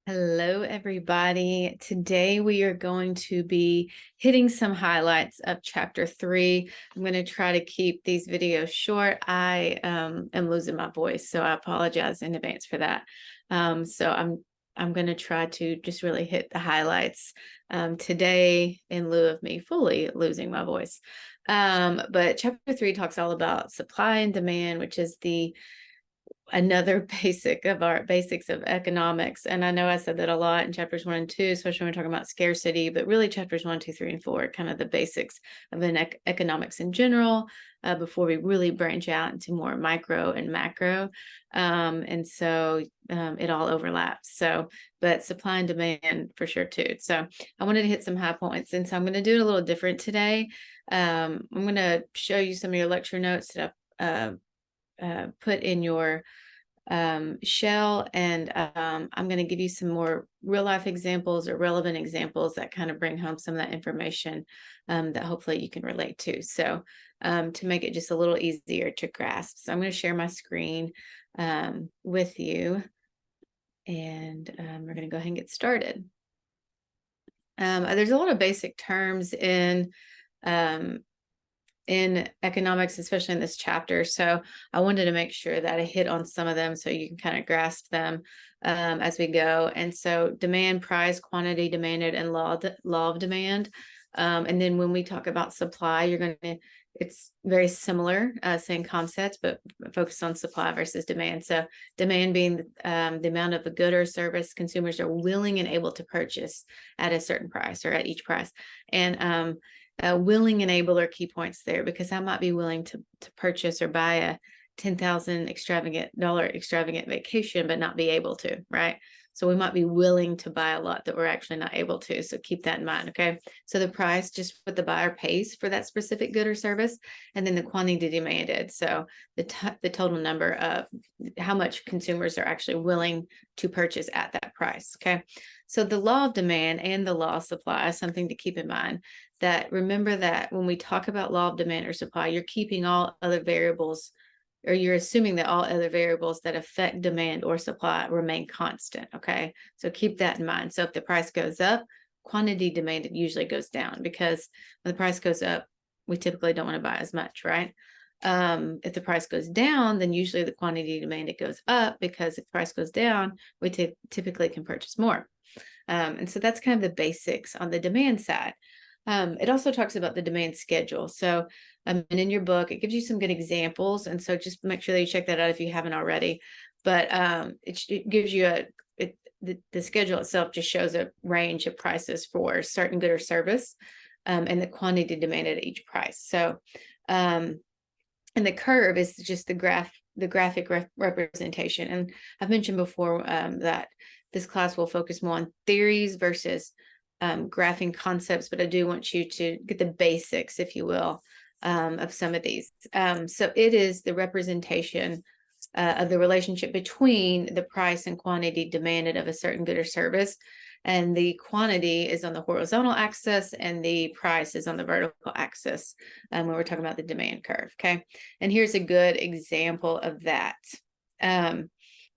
Hello, everybody. Today we are going to be hitting some highlights of chapter 3. I'm going to try to keep these videos short. I am losing my voice, so I apologize in advance for that. I'm going to try to just really hit the highlights today in lieu of me fully losing my voice. But chapter 3 talks all about supply and demand, which is another basics of economics. And I know I said that a lot in chapters 1 and 2, especially when we're talking about scarcity, but really chapters 1, 2, 3, and 4 are kind of the basics of economics in general, before we really branch out into more micro and macro. It all overlaps. But supply and demand for sure too. So I wanted to hit some high points. And so I'm going to do it a little different today. I'm going to show you some of your lecture notes that I've put in your shell, and I'm going to give you some more real life examples or relevant examples that kind of bring home some of that information that hopefully you can relate to. So to make it just a little easier to grasp. So I'm going to share my screen with you, and we're going to go ahead and get started. There's a lot of basic terms in economics, especially in this chapter. So I wanted to make sure that I hit on some of them so you can kind of grasp them as we go. And so demand, price, quantity demanded, and law of demand. And then when we talk about supply, it's very similar, same concepts, but focused on supply versus demand. So demand being the amount of a good or service consumers are willing and able to purchase at a certain price or at each price. And willing and able are key points there, because I might be willing to purchase or buy a $10,000 extravagant vacation, but not be able to, right? So we might be willing to buy a lot that we're actually not able to. So keep that in mind, okay? So the price, just what the buyer pays for that specific good or service, and then the quantity demanded. So the total number of how much consumers are actually willing to purchase at that price, okay? So the law of demand and the law of supply is something to keep in mind. That remember that when we talk about law of demand or supply, you're keeping all other variables, or you're assuming that all other variables that affect demand or supply remain constant, okay? So keep that in mind. So if the price goes up, quantity demanded usually goes down, because when the price goes up, we typically don't want to buy as much, right? If the price goes down, then usually the quantity demanded goes up, because if the price goes down, we typically can purchase more. And so that's kind of the basics on the demand side. It also talks about the demand schedule. So, and in your book, it gives you some good examples. And so just make sure that you check that out if you haven't already. But it gives you the schedule itself just shows a range of prices for certain good or service, and the quantity demanded at each price. So, and the curve is just the graphic representation. And I've mentioned before that this class will focus more on theories versus graphing concepts, but I do want you to get the basics, if you will, of some of these. So it is the representation of the relationship between the price and quantity demanded of a certain good or service. And the quantity is on the horizontal axis and the price is on the vertical axis when we're talking about the demand curve, okay? And here's a good example of that.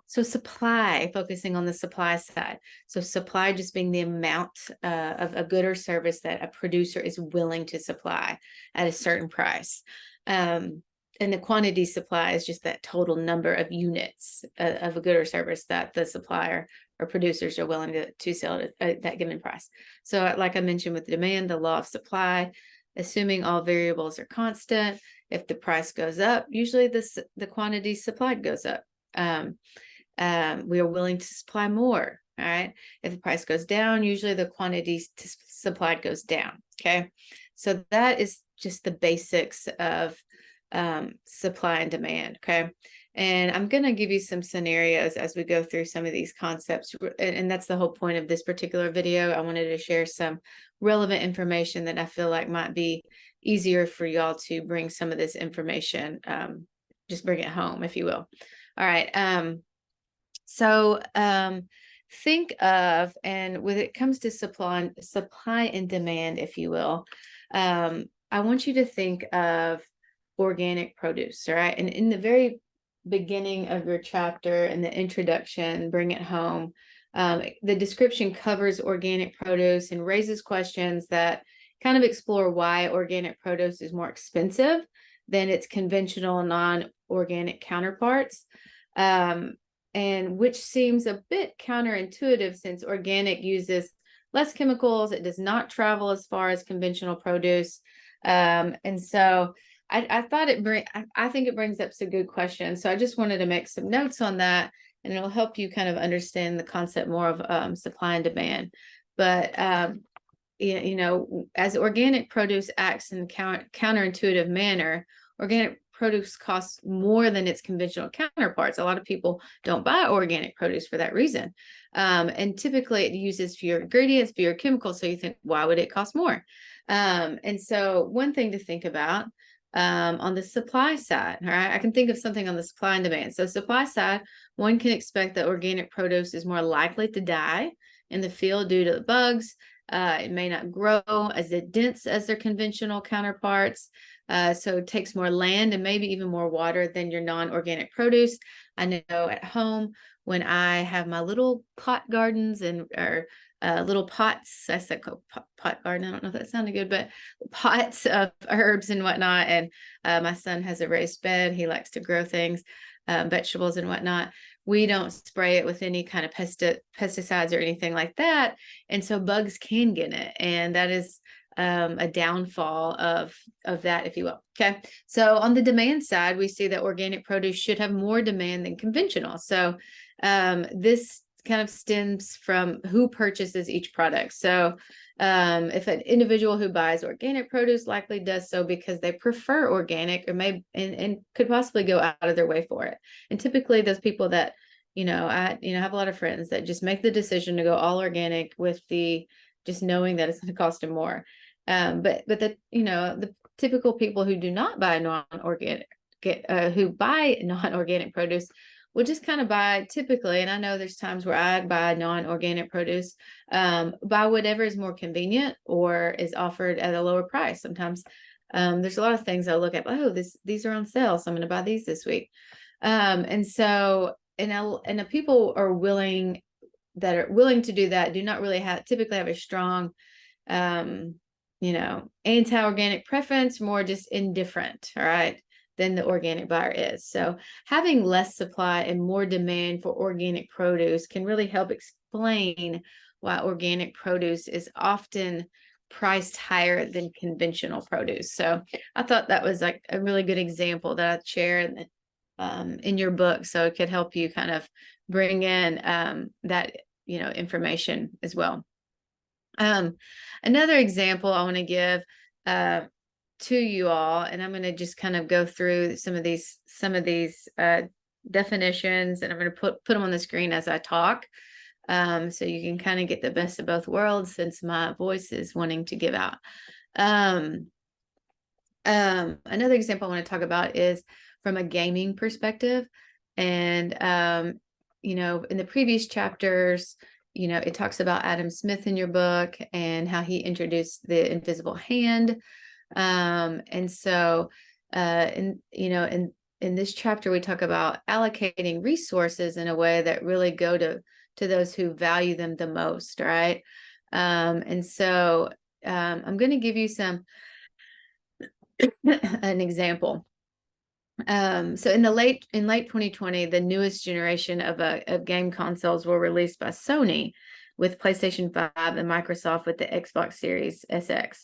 So supply, focusing on the supply side. So supply just being the amount of a good or service that a producer is willing to supply at a certain price. And the quantity supply is just that total number of units of a good or service that the supplier or producers are willing to sell at that given price. So like I mentioned with the demand, the law of supply, assuming all variables are constant, if the price goes up, usually the quantity supplied goes up. We are willing to supply more. All right. If the price goes down, usually the quantity supplied goes down. Okay. So that is just the basics of supply and demand. Okay. And I'm going to give you some scenarios as we go through some of these concepts. And that's the whole point of this particular video. I wanted to share some relevant information that I feel like might be easier for y'all to bring some of this information, just bring it home, if you will. All right. So think of, and when it comes to supply and demand, if you will, I want you to think of organic produce, all right? And in the very beginning of your chapter, in the introduction, Bring It Home, The description covers organic produce and raises questions that kind of explore why organic produce is more expensive than its conventional non-organic counterparts, and which seems a bit counterintuitive since organic uses less chemicals. It does not travel as far as conventional produce. And so I thought I think it brings up some good questions. So I just wanted to make some notes on that, and it'll help you kind of understand the concept more of supply and demand. But as organic produce acts in a counterintuitive manner, organic produce costs more than its conventional counterparts. A lot of people don't buy organic produce for that reason. And typically it uses fewer ingredients, fewer chemicals. So you think, why would it cost more? And so one thing to think about on the supply side, all right, I can think of something on the supply and demand. So supply side, one can expect that organic produce is more likely to die in the field due to the bugs. It may not grow as dense as their conventional counterparts. So it takes more land and maybe even more water than your non-organic produce. I know at home when I have my little pot gardens or little pots, I said pot garden, I don't know if that sounded good, but pots of herbs and whatnot. And my son has a raised bed. He likes to grow things, vegetables and whatnot. We don't spray it with any kind of pesticides or anything like that. And so bugs can get in it. And that is a downfall of that, if you will. Okay. So on the demand side, we see that organic produce should have more demand than conventional. So this kind of stems from who purchases each product. So if an individual who buys organic produce likely does so because they prefer organic or and could possibly go out of their way for it. And typically those people that, I have a lot of friends that just make the decision to go all organic with just knowing that it's going to cost them more. But the typical people who do not buy non-organic, who buy non-organic produce will just kind of buy typically, and I know there's times where I'd buy non-organic produce, buy whatever is more convenient or is offered at a lower price. Sometimes there's a lot of things I look at, these are on sale, so I'm going to buy these this week. And the people are willing to do that do not really typically have a strong anti-organic preference, more just indifferent, all right, than the organic buyer is. So having less supply and more demand for organic produce can really help explain why organic produce is often priced higher than conventional produce. So I thought that was like a really good example that I shared in your book. So it could help you kind of bring in that, information as well. Another example I want to give to you all, and I'm going to just kind of go through some of these definitions, and I'm going to put them on the screen as I talk, so you can kind of get the best of both worlds since my voice is wanting to give out. Another example I want to talk about is from a gaming perspective, and in the previous chapters, it talks about Adam Smith in your book and how he introduced the invisible hand. And so, in this chapter, we talk about allocating resources in a way that really go to those who value them the most, right? And so, I'm going to give you an example. So in late 2020, the newest generation of game consoles were released by Sony with PlayStation 5 and Microsoft with the Xbox Series SX.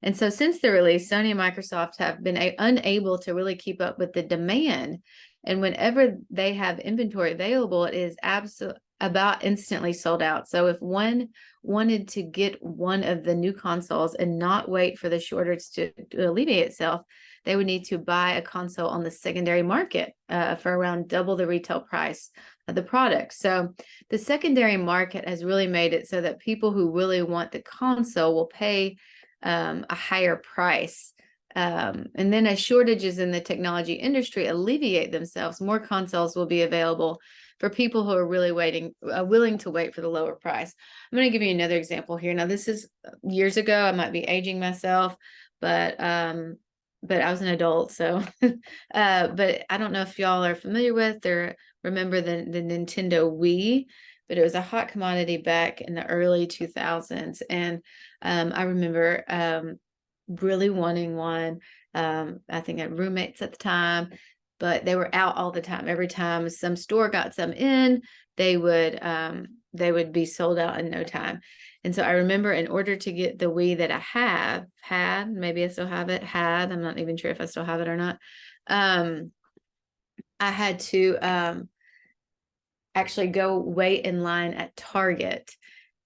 And so since the release, Sony and Microsoft have been unable to really keep up with the demand. And whenever they have inventory available, it is about instantly sold out. So if one wanted to get one of the new consoles and not wait for the shortage to alleviate itself, they would need to buy a console on the secondary market for around double the retail price of the product. So the secondary market has really made it so that people who really want the console will pay a higher price. And then as shortages in the technology industry alleviate themselves, more consoles will be available for people who are really willing to wait for the lower price. I'm going to give you another example here. Now, this is years ago. I might be aging myself, but I was an adult, so but I don't know if y'all are familiar with or remember the Nintendo Wii, but it was a hot commodity back in the early 2000s. And I remember really wanting one. I think I had roommates at the time, but they were out all the time. Every time some store got some in, they would be sold out in no time. And so I remember, in order to get the Wii that I had, maybe I still have it, I'm not even sure if I still have it or not. I had to actually go wait in line at Target.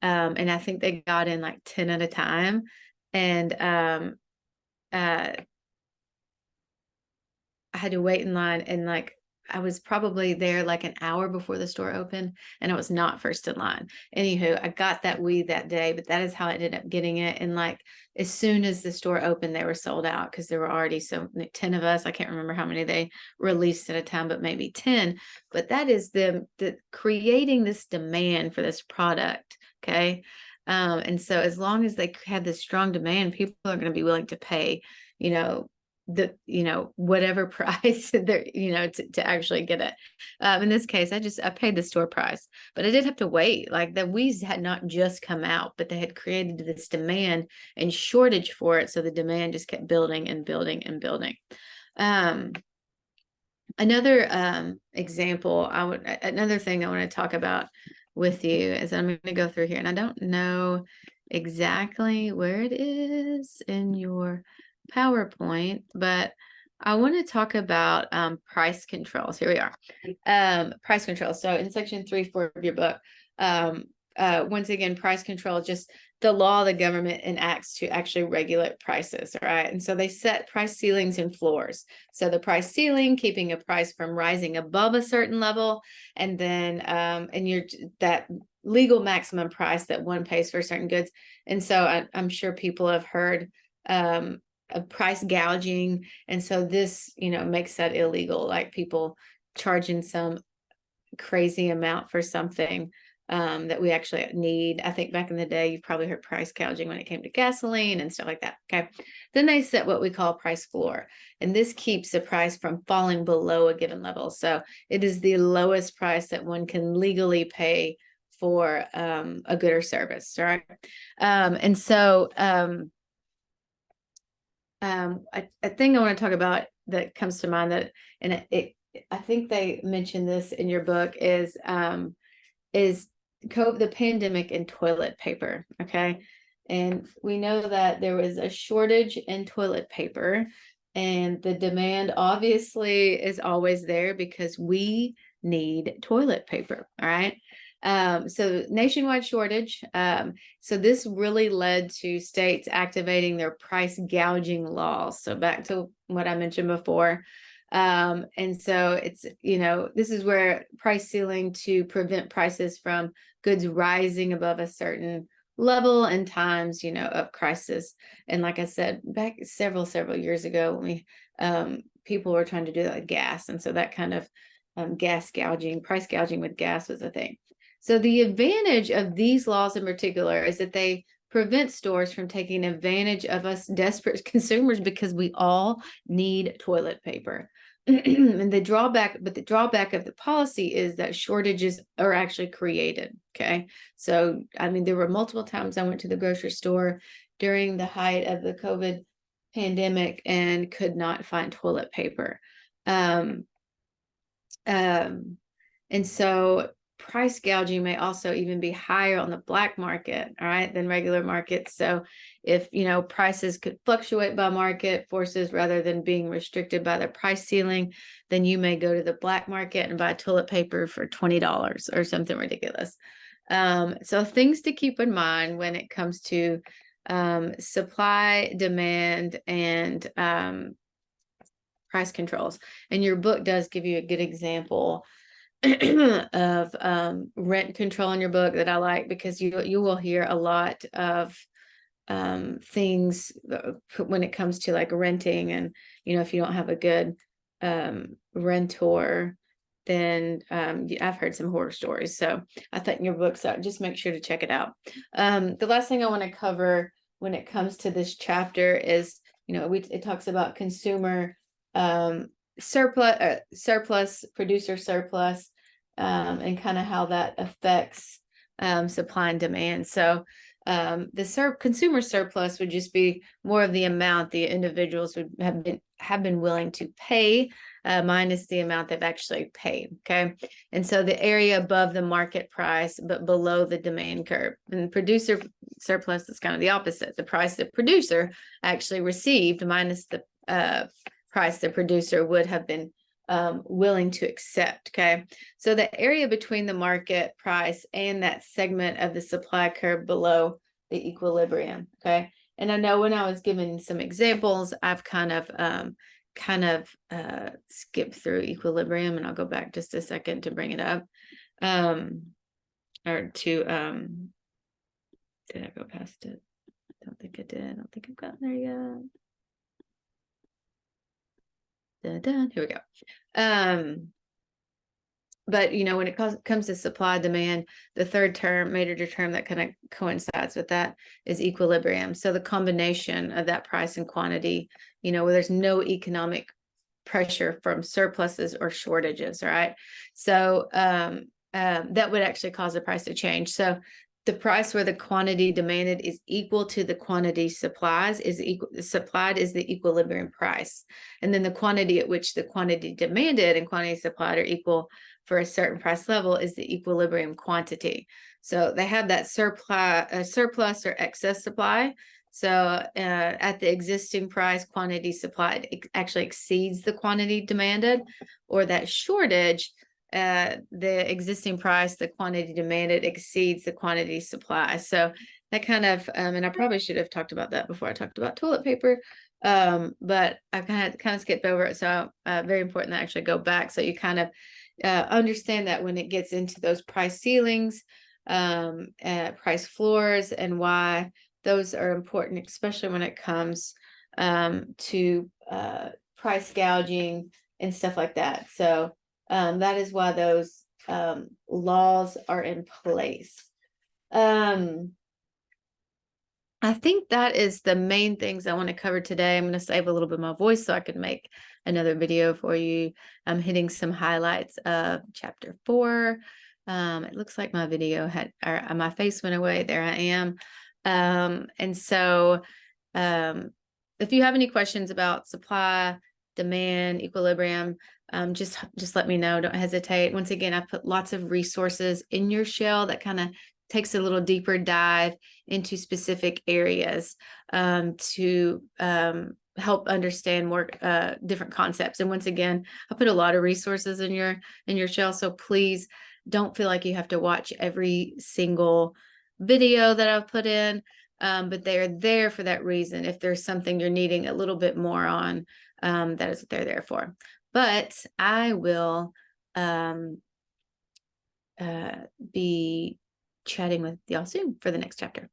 And I think they got in like 10 at a time. And I had to wait in line, and like I was probably there like an hour before the store opened, and I was not first in line. Anywho, I got that Wii that day, but that is how I ended up getting it. And like as soon as the store opened, they were sold out, because there were already 10 of us. I can't remember how many they released at a time, but maybe 10. But that is the creating this demand for this product. Okay. And so as long as they have this strong demand, people are going to be willing to pay, whatever price they're, to actually get it. In this case, I paid the store price, but I did have to wait. Like the Wii's had not just come out, but they had created this demand and shortage for it. So the demand just kept building and building and building. Another example, another thing I want to talk about with you is, I'm going to go through here, and I don't know exactly where it is in your PowerPoint, but I want to talk about price controls. Here we are. Price controls. So in section 3-4 of your book, once again, price control, just the law the government enacts to actually regulate prices, right? And so they set price ceilings and floors. So the price ceiling, keeping a price from rising above a certain level, and then that legal maximum price that one pays for certain goods. And so I'm sure people have heard of price gouging, and so this makes that illegal, like people charging some crazy amount for something that we actually need. I think back in the day, you've probably heard price gouging when it came to gasoline and stuff like that. Okay. Then they set what we call price floor, and this keeps the price from falling below a given level. So it is the lowest price that one can legally pay for a good or service. Right. And so a thing I want to talk about that comes to mind, that, and I think they mentioned this in your book, is the pandemic and toilet paper. Okay. And we know that there was a shortage in toilet paper, and the demand obviously is always there because we need toilet paper. All right. So nationwide shortage. So this really led to states activating their price gouging laws. So back to what I mentioned before. And so it's, this is where price ceiling to prevent prices from goods rising above a certain level in times, of crisis. And like I said, back several years ago, when people were trying to do that with gas. And so that kind of gas gouging, price gouging with gas was a thing. So the advantage of these laws in particular is that they prevent stores from taking advantage of us desperate consumers, because we all need toilet paper. And the drawback of the policy is that shortages are actually created. Okay. So, I mean, there were multiple times I went to the grocery store during the height of the COVID pandemic and could not find toilet paper. And so price gouging may also even be higher on the black market, all right, than regular markets. So if, prices could fluctuate by market forces rather than being restricted by the price ceiling, then you may go to the black market and buy toilet paper for $20 or something ridiculous. So things to keep in mind when it comes to supply, demand, and price controls. And your book does give you a good example of rent control in your book that I like, because you will hear a lot of things when it comes to like renting, and if you don't have a good rentor, then I've heard some horror stories. So I think in your book, so just make sure to check it out. The last thing I want to cover when it comes to this chapter is, it talks about consumer surplus, producer surplus, and kind of how that affects supply and demand. So the consumer surplus would just be more of the amount the individuals would have been willing to pay minus the amount they've actually paid. Okay, and so the area above the market price but below the demand curve. And producer surplus is kind of the opposite. The price the producer actually received minus the price the producer would have been willing to accept. Okay, so the area between the market price and that segment of the supply curve below the equilibrium. Okay, and I know when I was giving some examples, I've kind of skipped through equilibrium, and I'll go back just a second to bring it up. Or to did I go past it? I don't think I did. I don't think I've gotten there yet. Here we go. But when it comes to supply demand, the third term, major term that kind of coincides with that is equilibrium. So the combination of that price and quantity, where there's no economic pressure from surpluses or shortages, right? So that would actually cause the price to change. So the price where the quantity demanded is equal to the quantity supplied is the equilibrium price. And then the quantity at which the quantity demanded and quantity supplied are equal for a certain price level is the equilibrium quantity. So they have that surplus or excess supply. So at the existing price, quantity supplied actually exceeds the quantity demanded, or that shortage, the existing price, the quantity demanded exceeds the quantity supply. So that kind of, and I probably should have talked about that before I talked about toilet paper, but I kind of skipped over it. So very important to actually go back so you kind of understand that when it gets into those price ceilings, price floors, and why those are important, especially when it comes to price gouging and stuff like that. So that is why those laws are in place. I think that is the main things I want to cover today. I'm going to save a little bit of my voice so I can make another video for you. I'm hitting some highlights of chapter 4. It looks like my video my face went away. There I am. And so if you have any questions about supply, demand, equilibrium, just let me know. Don't hesitate. Once again, I put lots of resources in your shell that kind of takes a little deeper dive into specific areas to help understand more different concepts. And once again, I put a lot of resources in your shell, so please don't feel like you have to watch every single video that I've put in, but they're there for that reason. If there's something you're needing a little bit more on, that is what they're there for. But I will be chatting with y'all soon for the next chapter.